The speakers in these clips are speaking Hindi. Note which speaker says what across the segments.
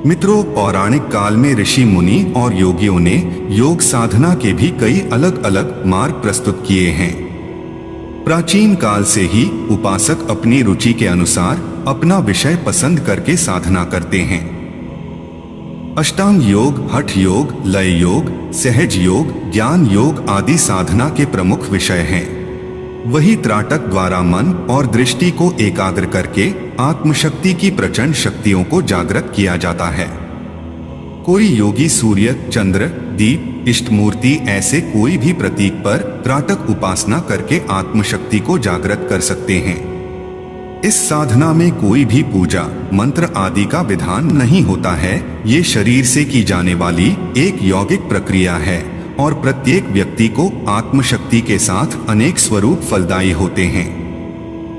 Speaker 1: मित्रों, पौराणिक काल में ऋषि मुनि और योगियों ने योग साधना के भी कई अलग अलग मार्ग प्रस्तुत किए हैं। प्राचीन काल से ही उपासक अपनी रुचि के अनुसार अपना विषय पसंद करके साधना करते हैं। अष्टांग योग, हठ योग, लय योग, सहज योग, ज्ञान योग आदि साधना के प्रमुख विषय हैं। वही त्राटक द्वारा मन और दृष्टि को एकाग्र करके आत्मशक्ति की प्रचंड शक्तियों को जागृत किया जाता है। कोई योगी सूर्य, चंद्र, दीप, इष्ट मूर्ति ऐसे कोई भी प्रतीक पर त्राटक उपासना करके आत्मशक्ति को जागृत कर सकते हैं। इस साधना में कोई भी पूजा, मंत्र आदि का विधान नहीं होता है। ये शरीर से की जाने वाली एक यौगिक प्रक्रिया है और प्रत्येक व्यक्ति को आत्मशक्ति के साथ अनेक स्वरूप फलदायी होते हैं।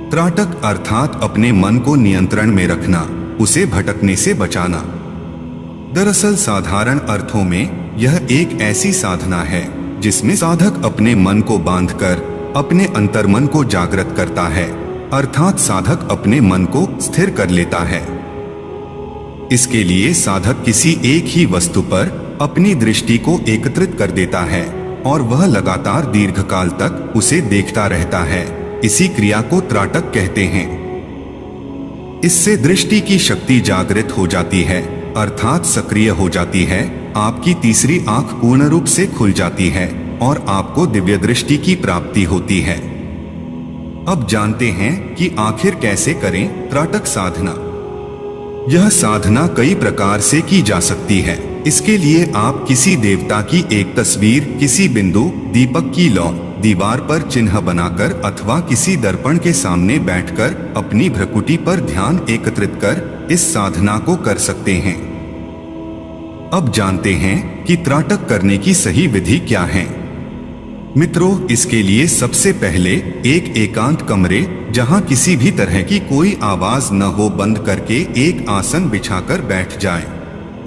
Speaker 1: त्राटक अर्थात अपने मन को नियंत्रण में रखना, उसे भटकने से बचाना। दरअसल साधारण अर्थों में यह एक ऐसी साधना है जिसमें साधक अपने मन को बांधकर अपने अंतर्मन को जागृत करता है, अर्थात साधक अपने मन को स्थिर कर लेता है। इसके लिए साधक किसी एक ही वस्तु पर अपनी दृष्टि को एकत्रित कर देता है और वह लगातार दीर्घकाल तक उसे देखता रहता है। इसी क्रिया को त्राटक कहते हैं। इससे दृष्टि की शक्ति जागृत हो जाती है, अर्थात सक्रिय हो जाती है। आपकी तीसरी आंख पूर्ण रूप से खुल जाती है और आपको दिव्य दृष्टि की प्राप्ति होती है। अब जानते हैं कि आखिर कैसे करें त्राटक साधना। यह साधना कई प्रकार से की जा सकती है। इसके लिए आप किसी देवता की एक तस्वीर, किसी बिंदु, दीपक की लौ, दीवार पर चिन्ह बनाकर अथवा किसी दर्पण के सामने बैठकर अपनी भ्रुकुटी पर ध्यान एकत्रित कर इस साधना को कर सकते हैं। अब जानते हैं कि त्राटक करने की सही विधि क्या है। मित्रों, इसके लिए सबसे पहले एक एकांत कमरे, जहां किसी भी तरह की कोई आवाज न हो, बंद करके एक आसन बिछाकर बैठ जाएं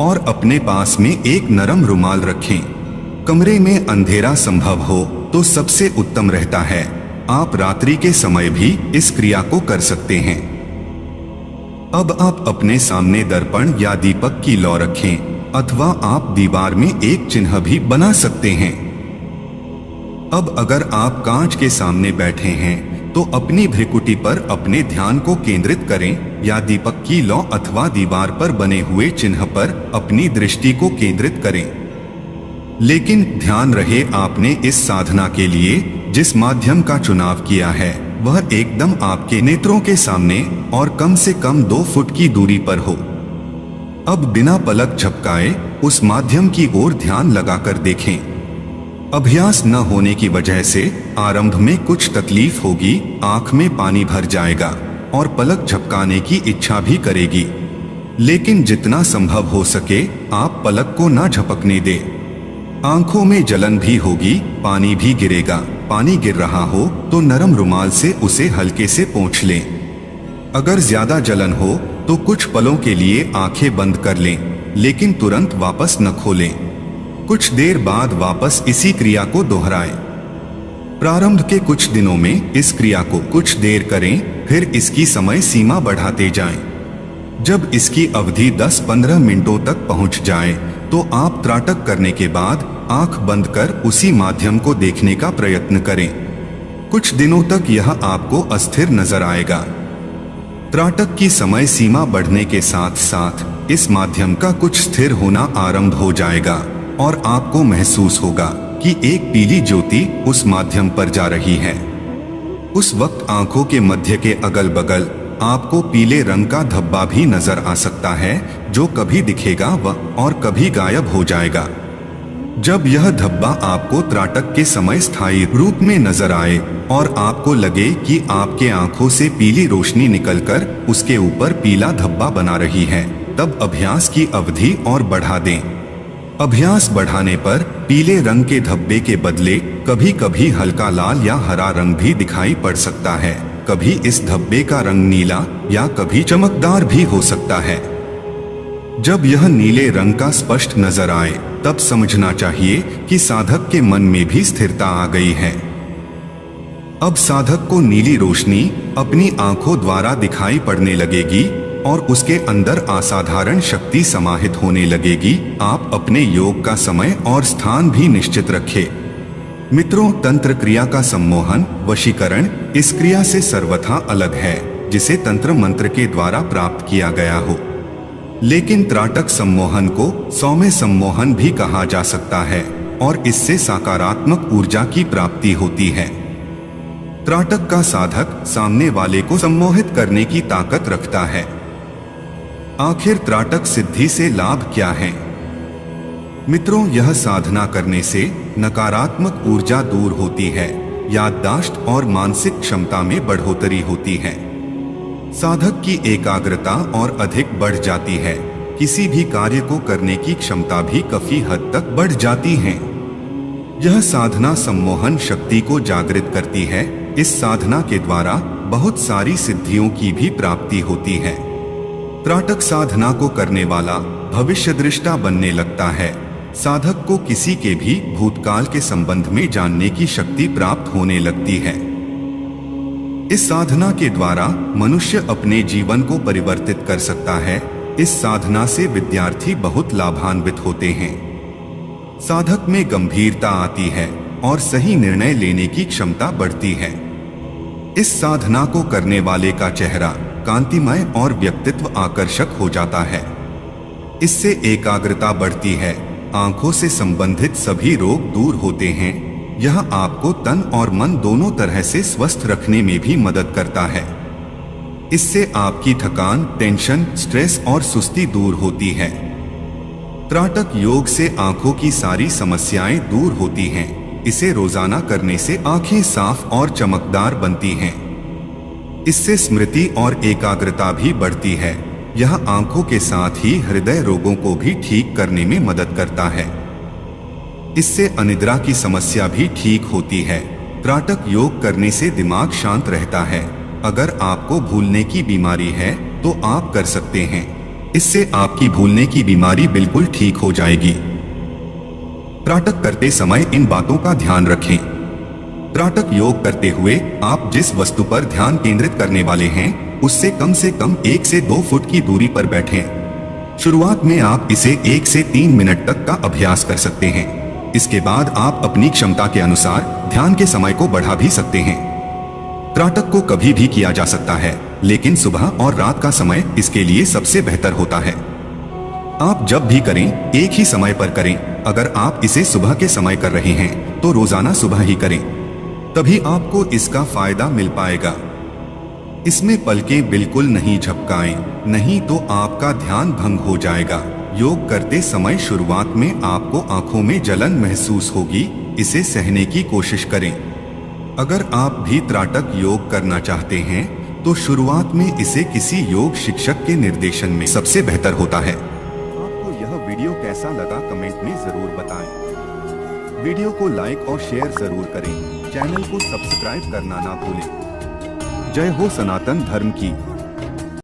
Speaker 1: और अपने पास में एक नरम रुमाल रखें। कमरे में अंधेरा संभव हो तो सबसे उत्तम रहता है। आप रात्रि के समय भी इस क्रिया को कर सकते हैं। अब आप अपने सामने दर्पण या दीपक की लौ रखें अथवा आप दीवार में एक चिन्ह भी बना सकते हैं। अब अगर आप कांच के सामने बैठे हैं तो अपनी भ्रुकुटी पर अपने ध्यान को केंद्रित करें या दीपक की लौ अथवा दीवार पर बने हुए चिन्ह पर अपनी दृष्टि को केंद्रित करें। लेकिन ध्यान रहे, आपने इस साधना के लिए जिस माध्यम का चुनाव किया है वह एकदम आपके नेत्रों के सामने और कम से कम 2 फुट की दूरी पर हो। अब बिना पलक झपकाए उस माध्यम की ओर ध्यान लगाकर देखें। अभ्यास न होने की वजह से आरंभ में कुछ तकलीफ होगी, आंख में पानी भर जाएगा और पलक झपकाने की इच्छा भी करेगी। लेकिन जितना संभव हो सके आप पलक को न झपकने दें। आंखों में जलन भी होगी, पानी भी गिरेगा। पानी गिर रहा हो तो नरम रुमाल से उसे हल्के से पोंछ लें। अगर ज्यादा जलन हो तो कुछ पलों के लिए आंखें बंद कर लें, लेकिन तुरंत वापस न खोलें। कुछ देर बाद वापस इसी क्रिया को दोहराएं। प्रारंभ के कुछ दिनों में इस क्रिया को कुछ देर करें, फिर इसकी समय सीमा बढ़ाते जाएं। जब इसकी अवधि 10-15 मिनटों तक पहुंच जाए तो आप त्राटक करने के बाद आंख बंद कर उसी माध्यम को देखने का प्रयत्न करें। कुछ दिनों तक यह आपको अस्थिर नजर आएगा। त्राटक की समय सीमा बढ़ने के साथ साथ इस माध्यम का कुछ स्थिर होना आरंभ हो जाएगा और आपको महसूस होगा कि एक पीली ज्योति उस माध्यम पर जा रही है। उस वक्त आंखों के मध्य के अगल बगल आपको पीले रंग का धब्बा भी नजर आ सकता है, जो कभी दिखेगा और कभी गायब हो जाएगा। जब यह धब्बा आपको त्राटक के समय स्थायी रूप में नजर आए और आपको लगे कि आपके आंखों से पीली रोशनी निकलकर उसके ऊपर पीला धब्बा बना रही है, तब अभ्यास की अवधि और बढ़ा दें। अभ्यास बढ़ाने पर पीले रंग के धब्बे के बदले कभी कभी हल्का लाल या हरा रंग भी दिखाई पड़ सकता है। कभी इस धब्बे का रंग नीला या कभी चमकदार भी हो सकता है। जब यह नीले रंग का स्पष्ट नजर आए तब समझना चाहिए कि साधक के मन में भी स्थिरता आ गई है। अब साधक को नीली रोशनी अपनी आंखों द्वारा दिखाई पड़ने लगेगी। और उसके अंदर असाधारण शक्ति समाहित होने लगेगी। आप अपने योग का समय और स्थान भी निश्चित रखें। मित्रों, तंत्र क्रिया का सम्मोहन, वशीकरण इस क्रिया से सर्वथा अलग है, जिसे तंत्र मंत्र के द्वारा प्राप्त किया गया हो। लेकिन त्राटक सम्मोहन को सौम्य सम्मोहन भी कहा जा सकता है और इससे सकारात्मक ऊर्जा की प्राप्ति होती है। त्राटक का साधक सामने वाले को सम्मोहित करने की ताकत रखता है। आखिर त्राटक सिद्धि से लाभ क्या है? मित्रों, यह साधना करने से नकारात्मक ऊर्जा दूर होती है, याददाश्त और मानसिक क्षमता में बढ़ोतरी होती है। साधक की एकाग्रता और अधिक बढ़ जाती है। किसी भी कार्य को करने की क्षमता भी काफी हद तक बढ़ जाती है। यह साधना सम्मोहन शक्ति को जागृत करती है। इस साधना के द्वारा बहुत सारी सिद्धियों की भी प्राप्ति होती है। त्राटक साधना को करने वाला भविष्यदृष्टा बनने लगता है। साधक को किसी के भी भूतकाल के संबंध में जानने की शक्ति प्राप्त होने लगती है। इस साधना के द्वारा मनुष्य अपने जीवन को परिवर्तित कर सकता है। इस साधना से विद्यार्थी बहुत लाभान्वित होते हैं। साधक में गंभीरता आती है और सही निर्णय लेने की क्षमता बढ़ती है। इस साधना को करने वाले का चेहरा कांतिमय और व्यक्तित्व आकर्षक हो जाता है। इससे एकाग्रता बढ़ती है। आंखों से संबंधित सभी रोग दूर होते हैं। यह आपको तन और मन दोनों तरह से स्वस्थ रखने में भी मदद करता है। इससे आपकी थकान, टेंशन, स्ट्रेस और सुस्ती दूर होती है। त्राटक योग से आंखों की सारी समस्याएं दूर होती हैं। इसे रोजाना करने से आंखें साफ और चमकदार बनती हैं। इससे स्मृति और एकाग्रता भी बढ़ती है। यह आंखों के साथ ही हृदय रोगों को भी ठीक करने में मदद करता है। इससे अनिद्रा की समस्या भी ठीक होती है। त्राटक योग करने से दिमाग शांत रहता है। अगर आपको भूलने की बीमारी है तो आप कर सकते हैं। इससे आपकी भूलने की बीमारी बिल्कुल ठीक हो जाएगी। त्राटक करते समय इन बातों का ध्यान रखें। त्राटक योग करते हुए आप जिस वस्तु पर ध्यान केंद्रित करने वाले हैं उससे कम 1 से 2 फुट की दूरी पर बैठें। शुरुआत में आप इसे 1 से 3 मिनट तक का अभ्यास कर सकते हैं। इसके बाद आप अपनी क्षमता के अनुसार ध्यान के समय को बढ़ा भी सकते हैं। त्राटक को कभी भी किया जा सकता है, लेकिन सुबह और रात का समय इसके लिए सबसे बेहतर होता है। आप जब भी करें एक ही समय पर करें। अगर आप इसे सुबह के समय कर रहे हैं तो रोजाना सुबह ही करें, तभी आपको इसका फायदा मिल पाएगा। इसमें पलकें बिल्कुल नहीं झपकाएं, नहीं तो आपका ध्यान भंग हो जाएगा। योग करते समय शुरुआत में आपको आंखों में जलन महसूस होगी। इसे सहने की कोशिश करें। अगर आप भी त्राटक योग करना चाहते हैं तो शुरुआत में इसे किसी योग शिक्षक के निर्देशन में सबसे बेहतर होता है। आपको यह वीडियो कैसा लगा कमेंट में जरूर बताएं। वीडियो को लाइक और शेयर जरूर करें। चैनल को सब्सक्राइब करना ना भूलें। जय हो सनातन धर्म की।